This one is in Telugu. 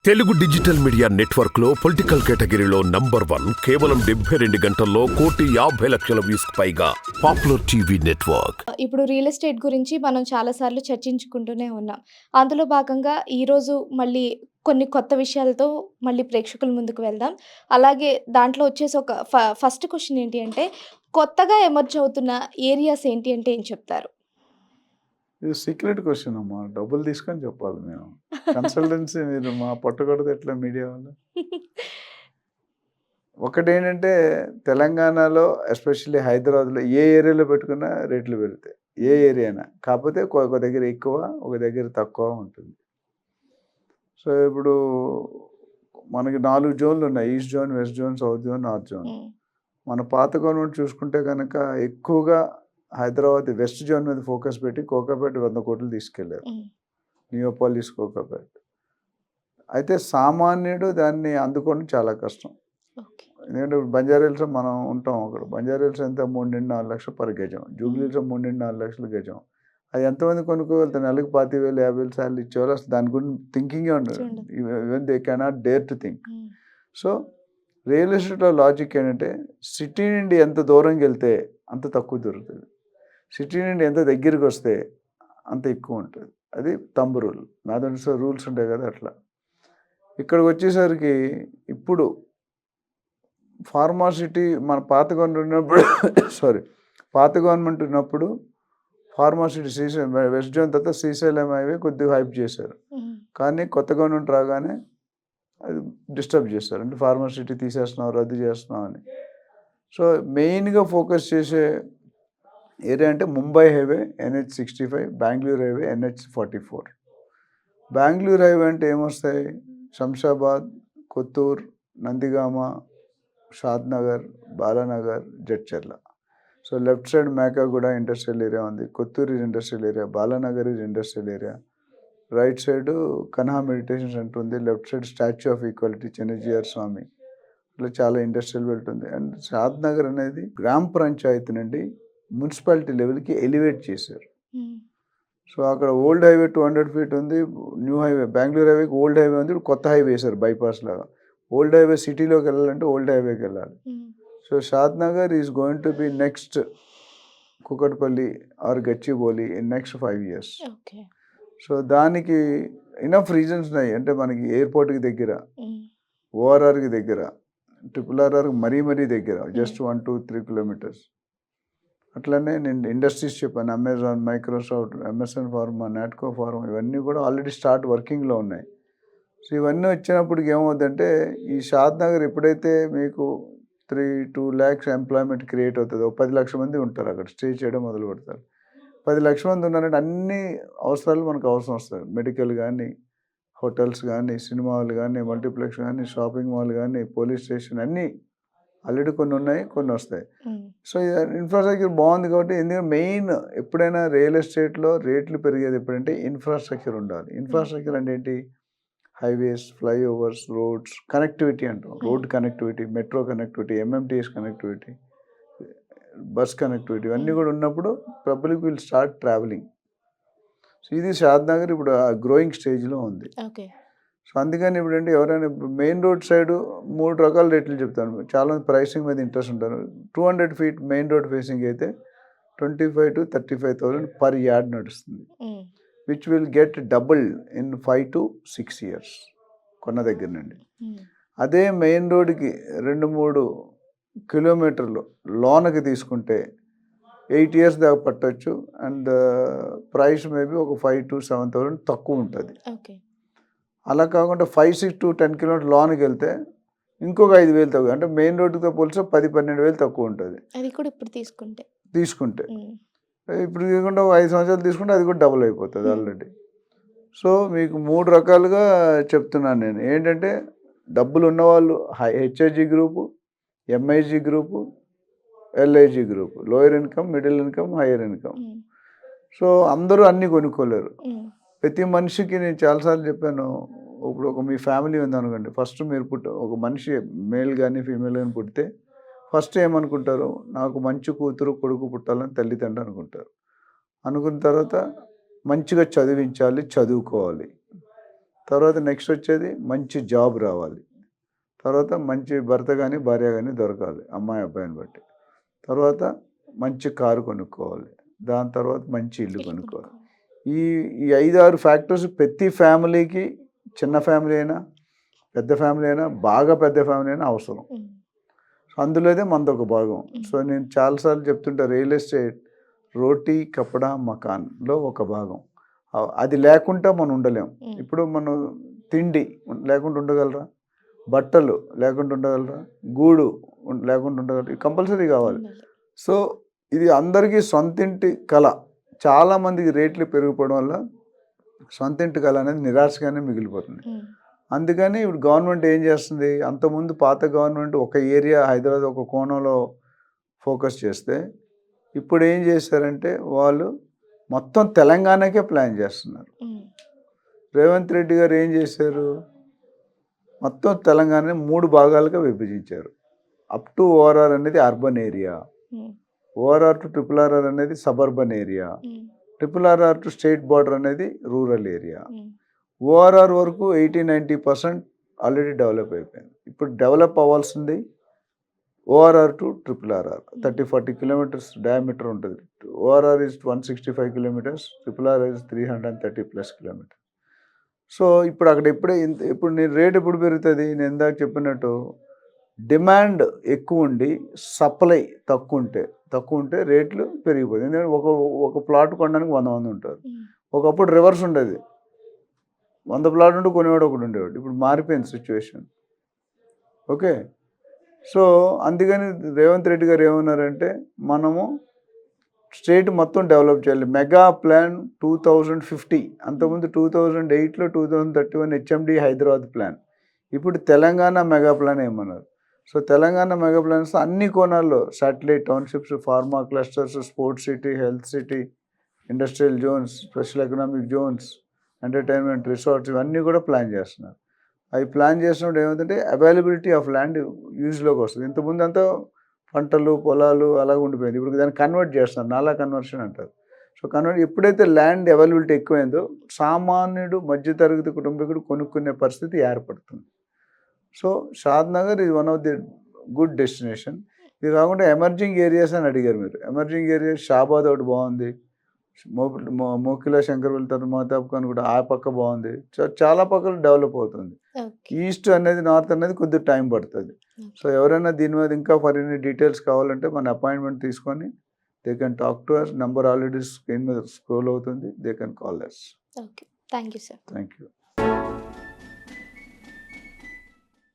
తెలుగు డిజిటల్ మీడియా నెట్వర్క్ లో పొలిటికల్ కేటగిరీలో నంబర్ 1 కేవలం 72 గంటల్లో 1,50,00,000 వ్యూస్ పైగా పాపులర్ టీవీ నెట్వర్క్. ఇప్పుడు రియల్ ఎస్టేట్ గురించి మనం చాలాసార్లు చర్చించుకుంటూనే ఉన్నాం. అందులో భాగంగా ఈరోజు మళ్ళీ కొన్ని కొత్త విషయాలతో మళ్ళీ ప్రేక్షకుల ముందుకు వెళ్దాం. అలాగే దాంట్లో వచ్చేసి ఒక ఫస్ట్ క్వెషన్ ఏంటి అంటే, కొత్తగా ఎమర్జ్ అవుతున్న ఏరియాస్ ఏంటి అంటే ఏం చెప్తారు? ఇది సీక్రెట్ క్వెషన్ అమ్మా. డబ్బులు తీసుకొని చెప్పాలి మేము. కన్సల్టెన్సీ మీరు మా పొట్టగొడితే ఎట్లా మీడియా వాళ్ళు? ఒకటేంటంటే తెలంగాణలో ఎస్పెషల్లీ హైదరాబాద్‌లో ఏ ఏరియాలో పెట్టుకున్నా రేట్లు పెరుగుతాయి. ఏ ఏరియా అయినా. కాకపోతే ఒక దగ్గర ఎక్కువ, ఒక దగ్గర తక్కువ ఉంటుంది. సో, ఇప్పుడు మనకి 4 జోన్‌లు ఉన్నాయి. East zone, west zone, south zone, north zone. మన పాత గవర్నమెంట్ చూసుకుంటే కనుక ఎక్కువగా హైదరాబాద్ వెస్ట్ జోన్ మీద ఫోకస్ పెట్టి కోకాపేట 100 కోట్లు తీసుకెళ్లారు. నియోపాలిస్ కోకాపేట. అయితే సామాన్యుడు దాన్ని అందుకోవడం చాలా కష్టం. ఎందుకంటే బంజారాహిల్స్‌లో మనం ఉంటాం అక్కడ. బంజారాహిల్స్ ఎంత 3-4 లక్షలు పర్ గజం. జూబ్లీహిల్స్‌లో 3-4 లక్షలు గజం. అది ఎంతమంది కొనుక్కోగలుగుతారు? నెలకు 25,000, 50,000 సార్లు ఇచ్చేవాళ్ళు అసలు దాని గురించి థింకింగే ఉండదు. Even they cannot dare to think. So real ఎస్టేట్లో లాజిక్ ఏంటంటే సిటీ నుండి ఎంత దూరంకి వెళ్తే అంత తక్కువ దొరుకుతుంది. సిటీ నుండి ఎంత దగ్గరికి వస్తే అంత ఎక్కువ ఉంటుంది. అది థంబ్ రూల్. మ్యాథమెటిక్స్ రూల్స్ ఉంటాయి కదా అట్లా. ఇక్కడికి వచ్చేసరికి ఇప్పుడు ఫార్మాసిటీ మన పాత గవర్నమెంట్ ఉన్నప్పుడు పాత గవర్నమెంట్ ఉన్నప్పుడు ఫార్మాసిటీ శ్రీశైలం వెస్ట్ జోన్ తర్వాత శ్రీశైలం హైవే కొద్దిగా హైప్ చేశారు. కానీ కొత్త గవర్నమెంట్ రాగానే అది డిస్టర్బ్ చేస్తారు. అంటే ఫార్మాసిటీ తీసేస్తున్నాం, రద్దు చేస్తున్నాం అని. సో మెయిన్గా ఫోకస్ చేసే ఏరియా అంటే Mumbai highway NH65, Bengaluru highway NH44. Bengaluru highway అంటే ఏమొస్తాయి? Shamshabad, Kothur, Nandigama, Shadnagar, Balanagar, Jadcherla. So left side Mekaguda industrial area ఉంది. Kothur is industrial area, Balanagar is industrial area. Right side Kanha meditation centre ఉంది. Left side statue of equality Chinnajeeyar Swami. ఇట్లా చాలా ఇండస్ట్రియల్ బెల్ట్ ఉంది. అండ్ షాద్నగర్ అనేది గ్రామ పంచాయతీ నుండి మున్సిపాలిటీ లెవెల్కి ఎలివేట్ చేశారు. సో అక్కడ ఓల్డ్ హైవే 200 ఫీట్ ఉంది. న్యూ హైవే బెంగళూరు హైవేకి ఓల్డ్ హైవే ఉంది. కొత్త హైవే వేశారు బైపాస్ లాగా. ఓల్డ్ హైవే సిటీలోకి వెళ్ళాలంటే ఓల్డ్ హైవేకి వెళ్ళాలి. So Shadnagar is going to be next Kukatpally or Gachibowli in next 5 years. So దానికి ఇనఫ్ రీజన్స్ ఉన్నాయి. అంటే మనకి ఎయిర్పోర్ట్కి దగ్గర, ORRకి దగ్గర, RRRకి మరీ దగ్గర, జస్ట్ 1-2-3 kilometers. అట్లనే నేను ఇండస్ట్రీస్ చెప్పాను. Amazon, Microsoft, MSN pharma, Natco pharma ఇవన్నీ కూడా ఆల్రెడీ స్టార్ట్ వర్కింగ్లో ఉన్నాయి. సో ఇవన్నీ వచ్చినప్పటికి ఏమవుతుందంటే ఈ షాద్నగర్ ఎప్పుడైతే మీకు 2 lakhs ఎంప్లాయ్మెంట్ క్రియేట్ అవుతుందో 10 లక్షల మంది ఉంటారు అక్కడ. స్టే చేయడం మొదలు పెడతారు. 10 లక్షల మంది ఉన్నారంటే అన్ని అవసరాలు మనకు అవసరం వస్తుంది. మెడికల్ కానీ, హోటల్స్ కానీ, సినిమా హాల్ కానీ, మల్టీప్లెక్స్ కానీ, షాపింగ్ మాల్ కానీ, పోలీస్ స్టేషన్ అన్నీ ఆల్రెడీ కొన్ని ఉన్నాయి, కొన్ని వస్తాయి. సో ఇన్ఫ్రాస్ట్రక్చర్ బాగుంది కాబట్టి ఎందుకంటే మెయిన్ ఎప్పుడైనా రియల్ ఎస్టేట్లో రేట్లు పెరిగేది ఎప్పుడంటే ఇన్ఫ్రాస్ట్రక్చర్ ఉండాలి. ఇన్ఫ్రాస్ట్రక్చర్ అంటే ఏంటి? హైవేస్, ఫ్లైఓవర్స్, రోడ్స్, కనెక్టివిటీ అంటాం. Road connectivity, metro connectivity, MMTS connectivity, bus connectivity ఇవన్నీ కూడా ఉన్నప్పుడు public will start travelling. So ఇది షాద్నగర్ ఇప్పుడు గ్రోయింగ్ స్టేజ్లో ఉంది. సో అందుకని ఇప్పుడు అంటే ఎవరైనా మెయిన్ రోడ్ సైడ్ 3 రకాల రేట్లు చెప్తాను. చాలామంది ప్రైసింగ్ మీద ఇంట్రెస్ట్ ఉంటారు. 200 feet మెయిన్ రోడ్ ఫేసింగ్ అయితే 25,000 to 35,000 పర్ యార్డ్ నడుస్తుంది. Which will get double in 5 to 6 years కొన్న దగ్గర నుండి. అదే మెయిన్ రోడ్కి 2-3 kilometers లోనకి తీసుకుంటే 8 years దాకా పట్టచ్చు. అండ్ ప్రైస్ మేబీ ఒక 5,000 to 7,000 తక్కువ ఉంటుంది. అలా కాకుండా 5-6 to 10 kilometers లోనికి వెళ్తే ఇంకొక 5,000 తక్కువ. అంటే మెయిన్ రోడ్డుతో పోలిస్తే 10-12,000 తక్కువ ఉంటుంది. అది కూడా ఇప్పుడు తీసుకుంటే ఇప్పుడు తీసుకుంటే 5 సంవత్సరాలు తీసుకుంటే అది కూడా డబుల్ అయిపోతుంది ఆల్రెడీ. సో మీకు 3 రకాలుగా చెప్తున్నాను నేను. ఏంటంటే డబ్బులు ఉన్నవాళ్ళు HIG group, MIG group, LIG group, lower income, middle income, hire income. So అందరూ అన్నీ కొనుక్కోలేరు. ప్రతి మనిషికి నేను చాలాసార్లు చెప్పాను. ఇప్పుడు మీ ఫ్యామిలీ ఉందనుకోండి. ఫస్ట్ మీరు ఒక మనిషి మేల్ కానీ ఫీమేల్ కానీ పుడితే ఫస్ట్ ఏమనుకుంటారు? నాకు మంచి కూతురు కొడుకు పుట్టాలని తల్లిదండ్రులు అనుకుంటారు. అనుకున్న తర్వాత మంచిగా చదివించాలి, చదువుకోవాలి. తర్వాత నెక్స్ట్ వచ్చేది మంచి జాబ్ రావాలి. తర్వాత మంచి భర్త కానీ భార్య కానీ దొరకాలి అమ్మాయి అబ్బాయిని బట్టి. తర్వాత మంచి కారు కొనుక్కోవాలి. దాని తర్వాత మంచి ఇల్లు కొనుక్కోవాలి. ఈ ఈ 5, 6 ఫ్యాక్టర్స్ ప్రతి ఫ్యామిలీకి, చిన్న ఫ్యామిలీ అయినా పెద్ద ఫ్యామిలీ అయినా బాగా పెద్ద ఫ్యామిలీ అయినా అవసరం. అందులోదే మనదొక భాగం. సో నేను చాలాసార్లు చెప్తుంటా, రియల్ ఎస్టేట్ రోటీ కపడా మకాన్లో ఒక భాగం. అది లేకుండా మనం ఉండలేం. ఇప్పుడు మనం తిండి లేకుండా ఉండగలరా? బట్టలు లేకుండా ఉండగలరా? గూడు లేకుండా ఉండగలరా? కంపల్సరీ కావాలి. సో ఇది అందరికీ సొంతింటి కళ. చాలామందికి రేట్లు పెరిగిపోవడం వల్ల సొంతింటి కళ అనేది నిరాశగానే మిగిలిపోతుంది. అందుకని ఇప్పుడు గవర్నమెంట్ ఏం చేస్తుంది, అంతకుముందు పాత గవర్నమెంట్ ఒక ఏరియా హైదరాబాద్ ఒక కోణంలో ఫోకస్ చేస్తే ఇప్పుడు ఏం చేశారంటే వాళ్ళు మొత్తం తెలంగాణకే ప్లాన్ చేస్తున్నారు. రేవంత్ రెడ్డి గారు ఏం చేశారు, మొత్తం తెలంగాణని 3 భాగాలుగా విభజించారు. అప్ టు ఓఆర్ఆర్ అనేది urban area, ORR to RRR అనేది suburban area, RRR to state border అనేది రూరల్ ఏరియా. ఓఆర్ఆర్ వరకు 80-90% ఆల్రెడీ డెవలప్ అయిపోయింది. ఇప్పుడు డెవలప్ అవ్వాల్సింది ORR to RRR 30-40 kilometres diameter ఉంటుంది. ORR is 165 kilometres, RRR is 330+ kilometres. So ఇప్పుడు అక్కడ ఇప్పుడు నేను రేట్ ఎప్పుడు పెరుగుతుంది, నేను ఇందాక చెప్పినట్టు డిమాండ్ ఎక్కువ ఉండి సప్లై తక్కువ ఉంటే రేట్లు పెరిగిపోతుంది. ఎందుకంటే ఒక ప్లాట్ కొనడానికి 100 మంది ఉంటారు. ఒకప్పుడు రివర్స్ ఉండేది, 100 ప్లాట్ ఉంటే కొనేవాడు ఒకడు ఉండేవాడు. ఇప్పుడు మారిపోయింది సిచ్యువేషన్. ఓకే, సో అందుకని రేవంత్ రెడ్డి గారు ఏమన్నారంటే మనము స్టేట్ మొత్తం డెవలప్ చేయాలి. మెగా ప్లాన్ 2050, అంతకుముందు 2008లో 2031 HMD హైదరాబాద్ ప్లాన్, ఇప్పుడు తెలంగాణ మెగా ప్లాన్ ఏమన్నారు. సో తెలంగాణ మెగా ప్లాన్స్ అన్ని కోణాల్లో satellite townships, pharma clusters, sports city, health city, industrial Jones, special economic zones, entertainment resorts ఇవన్నీ కూడా ప్లాన్ చేస్తున్నారు. అవి ప్లాన్ చేసినప్పుడు ఏమవుతుందంటే అవైలబిలిటీ ఆఫ్ ల్యాండ్ యూజ్లోకి వస్తుంది. ఇంతకుముందు అంతా పంటలు పొలాలు అలాగ ఉండిపోయింది. ఇప్పుడు దాన్ని కన్వర్ట్ చేస్తున్నారు, నాలా కన్వర్షన్ అంటారు. సో ఎప్పుడైతే ల్యాండ్ అవైలబిలిటీ ఎక్కువైందో సామాన్యుడు మధ్యతరగతి కుటుంబీకుడు కొనుక్కునే పరిస్థితి ఏర్పడుతుంది. So Shadnagar is one of the good destination. ఇది కాకుండా ఎమర్జింగ్ ఏరియాస్ అని అడిగారు మీరు. ఎమర్జింగ్ ఏరియాస్ షాబాద్ ఒకటి బాగుంది, మోకిలా శంకర్ వెళ్తారు, మహతాబ్ ఖాన్ కూడా ఆ పక్క బాగుంది. చాలా పక్కలు డెవలప్ అవుతుంది. ఈస్ట్ అనేది నార్త్ అనేది కొద్దిగా టైం పడుతుంది. సో ఎవరైనా దీని మీద ఇంకా మరిన్ని డీటెయిల్స్ కావాలంటే మన అపాయింట్మెంట్ తీసుకొని they can talk to us. Number already screen మీద స్క్రోల్ అవుతుంది, they can call us. Okay, thank you sir. Thank you.